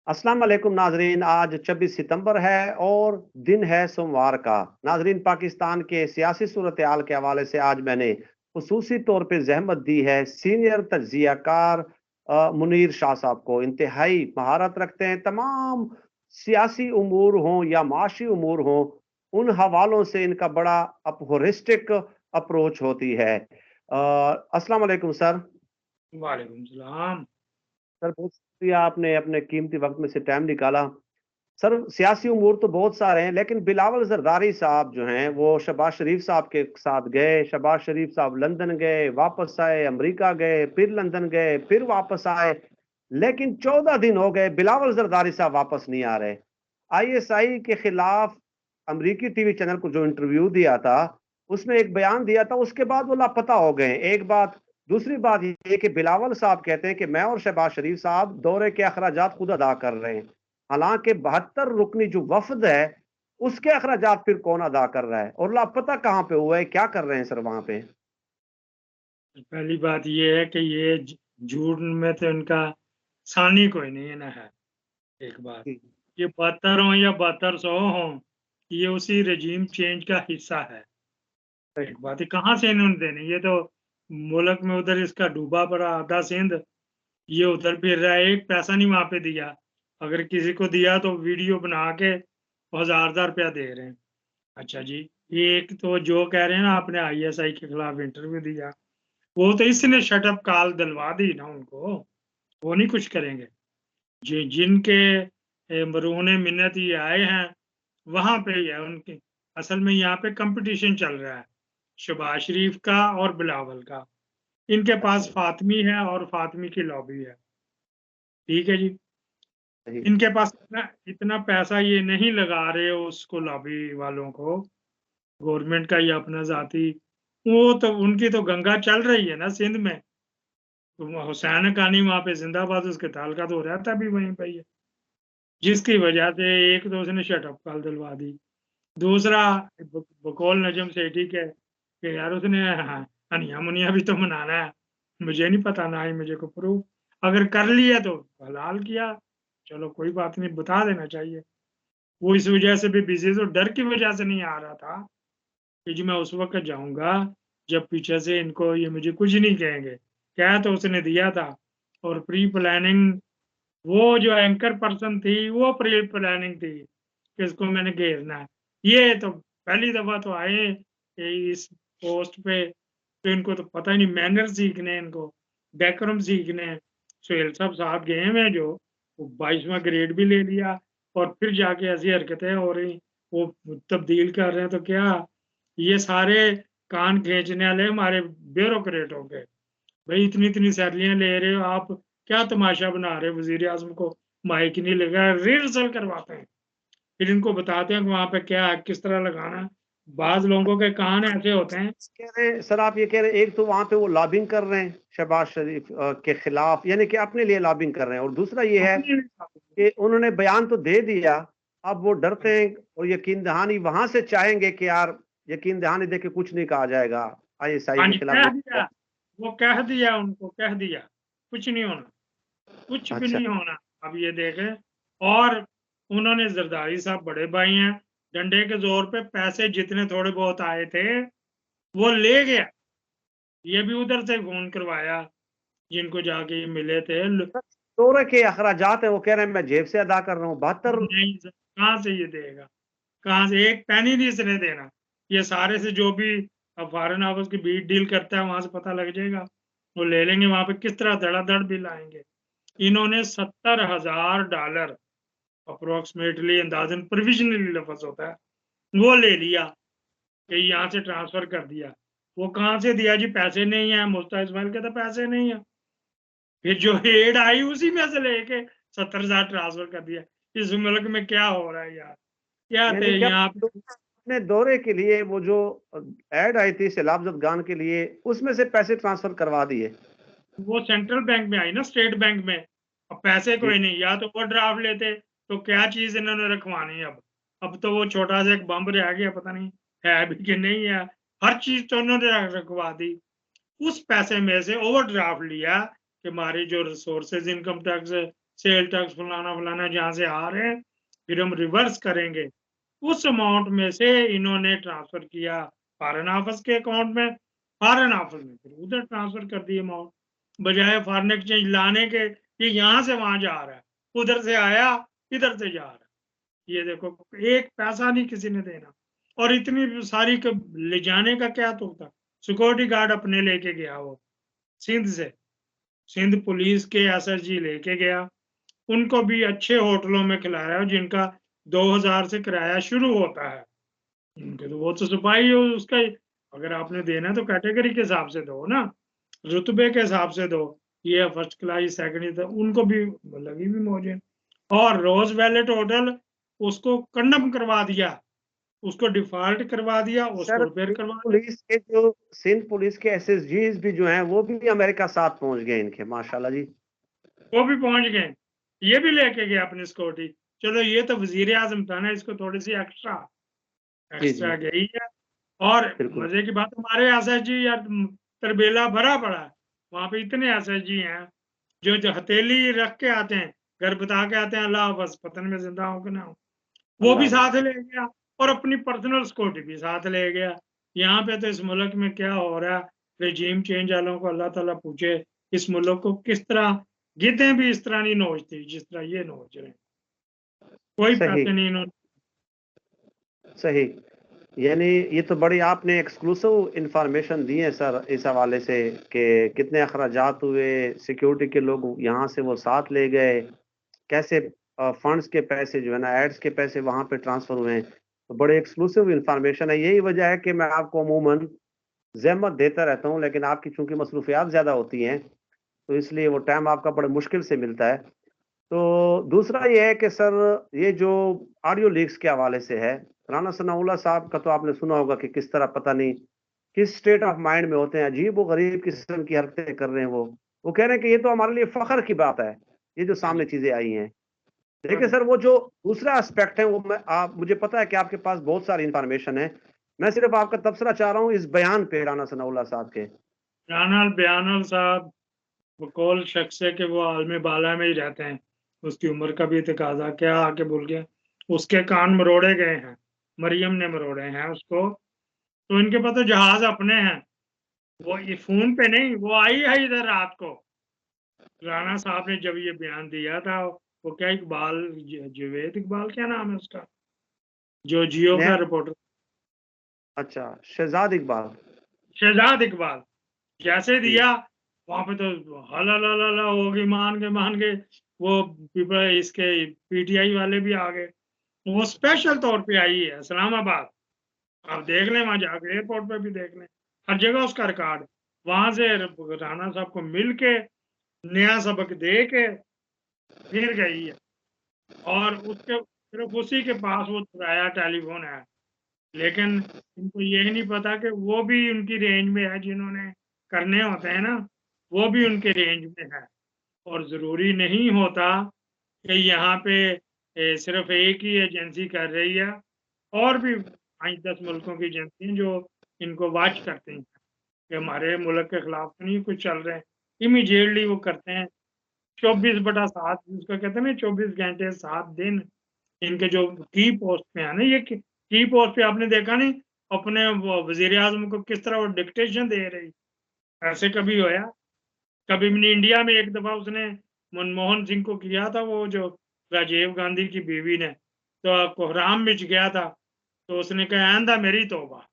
अस्सलाम वालेकुम नाजरीन। आज 26 सितंबर है और दिन है सोमवार का। नाजरीन, पाकिस्तान के सियासी सूरत हाल के हवाले से आज मैंने खुसूसी तौर पे जहमत दी है सीनियर तज्जियाकार मुनीर शाह साहब को। इंतहाई महारत रखते हैं, तमाम सियासी उमूर हों या माशी उमूर हों, उन हवालों से इनका बड़ा होलिस्टिक अप्रोच होती है। अस्सलाम वालेकुम सर। वालेकुम सलाम। सर, बहुत शुक्रिया, आपने अपने कीमती वक्त में से टाइम निकाला। सर, सियासी उमूर तो बहुत सारे हैं, लेकिन बिलावल जरदारी साहब जो हैं वो शहबाज शरीफ साहब के साथ गए। शहबाज शरीफ साहब लंदन गए, वापस आए, अमेरिका गए, फिर लंदन गए, फिर वापस आए, लेकिन 14 दिन हो गए, बिलावल जरदारी साहब वापस नहीं आ रहे। आईएसआई के खिलाफ अमेरिकी टीवी चैनल को जो इंटरव्यू दिया था, उसमें एक बयान दिया था, उसके बाद वो लापता हो गए। एक बात। दूसरी बात ये कि बिलावल साहब कहते हैं कि मैं और शहबाज शरीफ साहब दौरे के अखराजात खुद अदा कर रहे हैं। हालांकि 72 रुकनी जो वफद है, उसके अखराजात फिर कौन अदा कर रहा है और लापता कहाँ पे हुआ है, क्या कर रहे हैं सर वहां पे? पहली बात ये है कि ये झूठ में तो इनका सानी कोई नहीं है ना है। एक बात जी। ये 72 हो या 7200 हो, ये उसी रजीम चेंज का हिस्सा है। एक बात है, कहाँ से इन्होंने देने, ये तो मुल्क में उधर इसका डूबा पड़ा आधा सिंध, ये उधर फिर रहा है, एक पैसा नहीं वहां पे दिया। अगर किसी को दिया तो वीडियो बना के 1000 रुपया दे रहे हैं। अच्छा जी, ये एक तो जो कह रहे हैं ना आपने आईएसआई के खिलाफ इंटरव्यू दिया, वो तो इसने शटअप कॉल दिलवा दी ना उनको, वो नहीं कुछ करेंगे। जिनके मरहूने मिन्नत ये आए हैं, वहां पे ही है उनके। असल में यहाँ पे कंपटीशन चल रहा है शहबाज शरीफ का और बिलावल का। इनके पास अच्छा। फातमी है और फातमी की लॉबी है। ठीक है जी। सही। इनके पास इतना इतना पैसा ये नहीं लगा रहे उसको, लॉबी वालों को। गवर्नमेंट का ये अपना जाती, वो तो उनकी तो गंगा चल रही है ना सिंध में। तो हुसैन हक्कानी वहाँ पे जिंदाबाद, उसके ताल्लुकात तो रहता भी वहीं पे ही है। जिसकी वजह से एक तो उसने शटअप कॉल दिलवा दी। दूसरा, बकौल नजम सेठी के कि यार उसने अनिया मुनिया भी तो मनाना है। मुझे नहीं पता, ना ही मुझे को प्रूफ। अगर कर लिया तो हलाल किया, चलो कोई बात नहीं, बता देना चाहिए। वो इस वजह से भी बिजी, तो डर की वजह से नहीं आ रहा था कि जी मैं उस वक़्त जाऊँगा, जब पीछे से इनको ये मुझे कुछ नहीं कहेंगे। कह तो उसने दिया था, और प्री प्लानिंग, वो जो एंकर पर्सन थी, वो प्री प्लानिंग थी कि इसको मैंने घेरना है। ये तो पहली दफ़ा तो आए इस पोस्ट पे, तो इनको तो पता ही नहीं, मैनर सीखने हैं इनको, डेकोरम सीखने हैं। सुहेल साहब साथ गए हैं जो, वो 22वां ग्रेड भी ले लिया, और फिर जाके ऐसी हरकतें हो रही, वो तब्दील कर रहे हैं, तो क्या ये सारे कान खींचने वाले हमारे ब्यूरोक्रेट हो गए। भाई इतनी-इतनी सैलरियाँ ले रहे हो आप, क्या तमाशा बना रहे हो? वज़ीर आज़म को माइक नहीं लगा, रिहर्सल करवाते हैं। फिर इनको बताते हैं कि वहाँ पे क्या है, किस तरह लगाना है। बाज़ लोगों के कान ऐसे होते हैं। कह रहे हैं सर, आप ये कह रहे हैं एक तो वहां पे वो लॉबिंग कर रहे हैं शहबाज शरीफ के खिलाफ, यानी कि अपने लिए लॉबिंग कर रहे हैं, और दूसरा ये है अपने कि उन्होंने बयान तो दे दिया, अब वो डरते हैं और यकीन दहानी वहां से चाहेंगे कि यार यकीन दहानी दे के कुछ नहीं कहा जाएगा आईएसआई हाँ के जी, खिलाफ कह जो। दिया। वो कह दिया, उनको कह दिया, कुछ नहीं होना, कुछ भी अच्छा। नहीं होना। अब ये देखें, और उन्होंने, ज़रदारी साहब बड़े भाई हैं, डंडे के ज़ोर पे पैसे जितने थोड़े बहुत आए थे, वो ले गया। ये भी उधर से फ़ोन करवाया, जिनको जाके ये मिले थे। ल दौरे के अखराजात है, वो कह रहे हैं मैं जेब से अदा कर रहा हूँ 72। नहीं सर, कहाँ से ये देगा? कहाँ से? एक पैनी नहीं इसने देना। ये सारे से जो भी फॉरेन ऑफिस की बीट डील करता है, वहाँ से पता लग जाएगा। वो ले लेंगे, वहाँ पे किस तरह धड़ाधड़ बिल आएँगे। इन्होंने $70,000 अप्रॉक्सिमेटली, अंदाज़न प्रोविज़नली लफ़्ज़ होता है, वो ले लिया कि यहाँ से ट्रांसफ़र कर दिया। वो कहाँ से दिया जी? पैसे नहीं हैं, मुफ्ता इस्माइल के तो पैसे नहीं हैं। फिर जो एड आई उसी में से लेके 70,000 ट्रांसफ़र कर दिया। इस मुल्क में क्या हो रहा है यार? क्या थे यानी कि यहाँ पे? अपने दौरे के लिए वो जो एड आई थी सैलाब जदगान के लिए, उसमें से पैसे ट्रांसफर करवा दिए। वो सेंट्रल बैंक में आई ना, स्टेट बैंक में। अब पैसे जी। कोई नहीं, या तो ओवरड्राफ्ट लेते, तो क्या चीज़ इन्होंने रखवानी अब? अब तो वो छोटा-सा एक बम्ब रह गया, पता नहीं है भी कि नहीं है। हर चीज़ तो उन्होंने रखवा दी। उस पैसे में से ओवरड्राफ्ट लिया कि हमारी जो resources income tax sale tax फलाना फलाना जहाँ से आ रहे हैं, फिर हम रिवर्स करेंगे। उस अमाउंट में से इन्होंने ट्रांसफर किया फॉरेन ऑफिस के अकाउंट में, फॉरेन ऑफिस में फिर उधर ट्रांसफर कर दी अमाउंट, बजाय फॉरेन एक्सचेंज लाने के। ये यहाँ से वहां जा रहा है, उधर से आया इधर से जा रहा है। ये देखो, एक पैसा नहीं किसी ने देना, और इतनी सारी ले जाने का क्या तुक था। सिक्योरिटी गार्ड अपने लेके गया, वो सिंध से, सिंध पुलिस के एसएसजी लेके गया, उनको भी अच्छे होटलों में खिलाया जिनका 2000 से किराया शुरू होता है। उनके तो वो तो सिपाही हो उसका, अगर आपने देना है तो कैटेगरी के हिसाब से दो ना, रुतबे के हिसाब से दो। ये फर्स्ट क्लास सेकंड, उनको भी लगी भी मौजें। और रोज वैलेट होटल उसको कंडम करवा दिया, उसको डिफॉल्ट करवा दिया, उसको सर रिपेयर करवा दिया। पुलिस के जो सिंध पुलिस के एसएसजीज भी जो हैं वो भी अमेरिका साथ पहुंच गए इनके, माशाल्लाह जी। वो भी पहुंच गए, ये भी लेके गए अपनी सिक्योरिटी। चलो ये तो वजीर आजम था ना, इसको थोड़ी सी एक्स्ट्रा जी जी एक्स्ट्रा गई है। और बिल्कुल। मजे की बात, हमारे एसएसजी यार तरबेला भरा पड़ा है, वहां पे इतने एसएसजी हैं जो हथेली रख के आते हैं, घर बता के आते हैं अल्लाह बस पतन में जिंदा हो कि ना हो, वो भी अल्लाह साथ हाफ़िज़। ले गया, और अपनी पर्सनल सिक्योरिटी भी साथ ले गया। यहाँ पे तो इस मुल्क में क्या हो रहा है, रेजीम चेंज वालों को अल्लाह ताला पूछे, इस मुल्क को किस तरह गिद्दें भी इस तरह नहीं नोचती जिस तरह ये नोच रहे हैं। कोई सही, पैसे नहीं इन्होंने। सही। यानी ये तो बड़ी आपने एक्सक्लूसिव इन्फॉर्मेशन दी है सर इस हवाले से कि कितने अखराजात हुए, सिक्योरिटी के लोग यहाँ से वो साथ ले गए, कैसे फंड्स के पैसे जो है ना, एड्स के पैसे वहाँ पे ट्रांसफ़र हुए हैं। तो बड़े एक्सक्लूसिव इन्फॉर्मेशन है। यही वजह है कि मैं आपको अमूमन ज़हमत देता रहता हूँ, लेकिन आपकी चूँकि मसरूफ़ियात ज़्यादा होती हैं, तो इसलिए वो टाइम आपका बड़ा मुश्किल से मिलता है। तो दूसरा ये है कि सर, ये जो ऑडियो लीक्स के हवाले से है, राना सनाउल्लाह साहब का तो आपने सुना होगा कि किस तरह पता नहीं किस स्टेट ऑफ माइंड में होते हैं, अजीब-ओ-गरीब किस्म की हरकतें कर रहे हैं वो। वो कह रहे हैं कि ये तो हमारे लिए फ़ख्र की बात है, ये जो हाँ सामने जी, चीज़ें आई हैं। देखिए हाँ, सर, वो जो दूसरा एस्पेक्ट है वो मैं आप मुझे पता है कि आपके पास बहुत सारी इन्फॉर्मेशन है। मैं सिर्फ़ आपका तबसरा चाह रहा हूँ इस बयान पे राना सनाउल्लाह साहब के। राना बयानुल साहब बकौल शख्स है कि वो आलम बाला में ही रहते हैं। उसकी उम्र का भी तकाजा क्या आके भूल गया। उसके कान मरोड़े गए हैं, मरियम ने मरोड़े हैं उसको। तो इनके पास तो जहाज अपने हैं, वो ये फोन पे नहीं, वो आई है इधर रात को। राणा साहब ने जब ये बयान दिया था, वो क्या इकबाल, जवेद इकबाल क्या नाम है उसका, जो जियो का नया रिपोर्टर, अच्छा, शहज़ाद इकबाल। शहजाद इकबाल, जैसे जी। दिया वहां पे तो हला ला ला ला होगी, मान के वो पीपल इसके पीटीआई वाले भी आ गए। वो स्पेशल तौर पे आई है इस्लामाबाद, आप देख लें वहां जाके, एयरपोर्ट पे भी देख लें, हर जगह उसका रिकॉर्ड। वहां से राणा साहब को मिल के नया सबक दे के फिर गई है। और उसके सिर्फ उसी के पास वो चुराया टेलीफोन है, लेकिन इनको यही नहीं पता कि वो भी उनकी रेंज में है, जिन्होंने करने होते हैं ना, वो भी उनके रेंज में है। और ज़रूरी नहीं होता कि यहाँ पे सिर्फ एक ही एजेंसी कर रही है, और भी 5-10 मुल्कों की एजेंसी हैं जो इनको वॉच करती हैं कि हमारे मुल्क के खिलाफ तो नहीं कुछ चल रहे हैं। इमीडिएटली वो करते हैं। 24/7 जिसको कहते हैं ना, 24 घंटे 7 दिन इनके जो की पोस्ट पे है ना, ये की पोस्ट पे आपने देखा नहीं, अपने वो वजीर आजम को किस तरह वो डिक्टेशन दे रही, ऐसे कभी होया? कभी भी नहीं। इंडिया में एक दफा उसने मनमोहन सिंह को किया था, वो जो राजीव गांधी की बीवी ने, तो कोहराम मच गया था। तो उसने कहा आइंदा मेरी तौबा,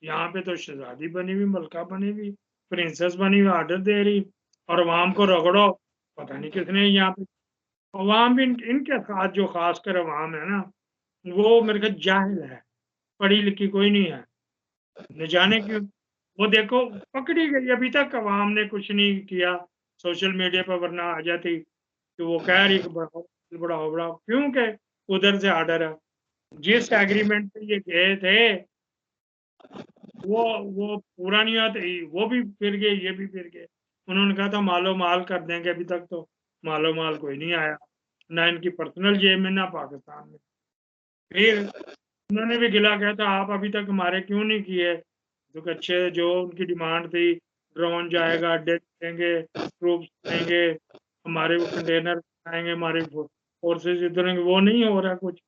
यहाँ पे तो शहजादी बनी हुई, मलका बनी हुई, प्रिंसेस बनी हुई, ऑर्डर दे रही, और अवाम को रगड़ो। पता नहीं किसने यहाँ पे अवाम भी इनके साथ, जो खासकर अवाम है ना, वो मेरे ख्याल जाहिल है, पढ़ी लिखी कोई नहीं है, न जाने क्यों। वो देखो पकड़ी गई, अभी तक अवाम ने कुछ नहीं किया सोशल मीडिया पर, वरना आ जाती कि वो कह रही कि बढ़ाओ बढ़ाओ बढ़ाओ, क्योंकि उधर से ऑर्डर है। जिस एग्रीमेंट पे ये गए थे, वो पूरा नहीं हुआ, तो वो भी फिर गए, ये भी फिर गए। उन्होंने कहा था मालो माल कर देंगे, अभी तक तो मालो माल कोई नहीं आया, ना इनकी पर्सनल जेब में, ना पाकिस्तान में। फिर उन्होंने भी गिला किया था, आप अभी तक हमारे क्यों नहीं किए? तो अच्छे जो उनकी डिमांड थी, ड्रोन जाएगा, अड्डे देंगे, ट्रूप्स देंगे, हमारे वो कंटेनर आएंगे, हमारे फोर्सेज इधर होंगे, वो नहीं हो रहा कुछ।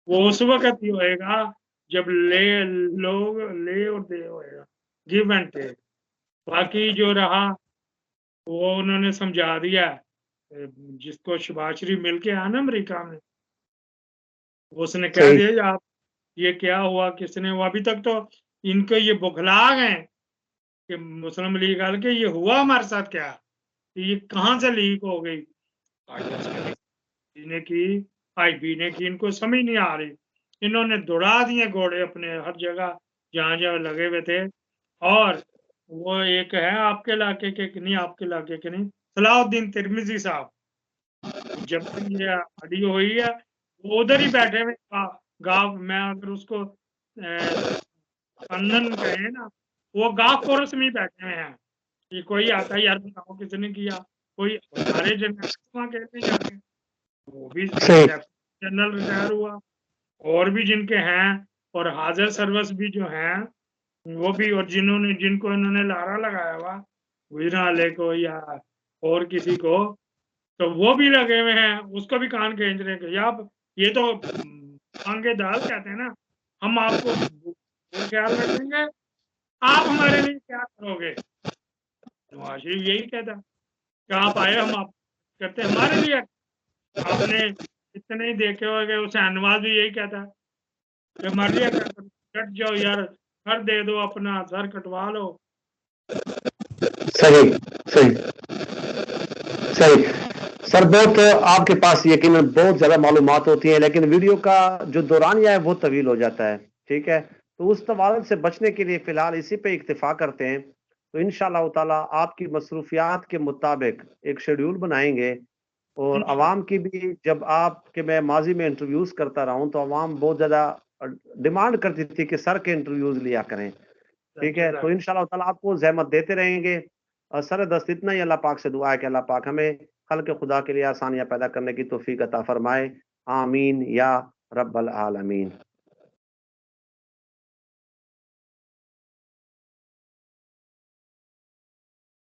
वो उस वक्त ही होएगा जब लोग ले और दे होएगा, गिव एंड टेक। बाकी जो रहा वो उन्होंने समझा दिया। जिसको शहबाज शरीफ मिल के आया ना अमेरिका में, उसने कह सही। दिया आप ये क्या हुआ, किसने हुआ। अभी तक तो इनको ये बुखला गए कि मुस्लिम लीग वाले के ये हुआ हमारे साथ क्या, ये कहाँ से लीक हो गई। ने की, आईबी ने की, इनको समझ नहीं आ रही। इन्होंने दौड़ा दिए घोड़े अपने हर जगह जहाँ जहाँ लगे हुए थे। और वो एक है आपके इलाके के कि नहीं, आपके इलाके के नहीं, सलाउद्दीन तिरमिजी साहब, जब ये ऑडियो हुई है वो उधर ही बैठे हुए गाँव में, अगर उसको अंदन कहे ना, वो गाँव कोरस में ही बैठे हुए हैं। ये कोई आता है यार बताओ किसने किया, कोई हमारे जनरल वहाँ कहते जाके, वो भी सही। जनरल रिटायर हुआ, और भी जिनके हैं, और हाजिर सर्विस भी जो हैं वो भी, और जिनको इन्होंने लारा लगाया हुआ वीराले को या और किसी को, तो वो भी लगे हुए हैं, उसको भी कान खींच रहे हैं। आप ये तो मांगे दाल कहते हैं ना, हम आपको ख्याल रखेंगे, आप हमारे लिए क्या करोगे। नवाज शरीफ यही कहता कि आप आए, हम आप करते हमारे लिए। आपने इतने ही देखे होंगे, हुसैन नवाज भी यही कहता है कि हमारे लिए कट जाओ यार, सर दे दो, अपना सर कटवा लो। सही। सही। सही। सर बहुत आपके पास यकीनन बहुत ज्यादा मालूमात होती हैं, लेकिन वीडियो का जो दौरानिया है वो तवील हो जाता है। ठीक है, तो उस तवाल से बचने के लिए फिलहाल इसी पे इक्तिफा करते हैं। तो इंशाअल्लाह ताला आपकी मसरूफियात के मुताबिक एक शेड्यूल बनाएंगे। और अवाम की भी, जब आपके मैं माजी में इंटरव्यूज करता रहा हूं तो अवाम बहुत ज्यादा डिमांड करती थी कि सर के इंटरव्यूज लिया करें। ठीक है, तो इंशाअल्लाह ताला आपको ज़हमत देते रहेंगे। सर दस्त इतना ही अल्लाह पाक से दुआ है कि अल्लाह पाक हमें खल्क़ खुदा के लिए आसानियाँ पैदा करने की तौफ़ीक अता फ़रमाए। आमीन या रब्बल आलमीन।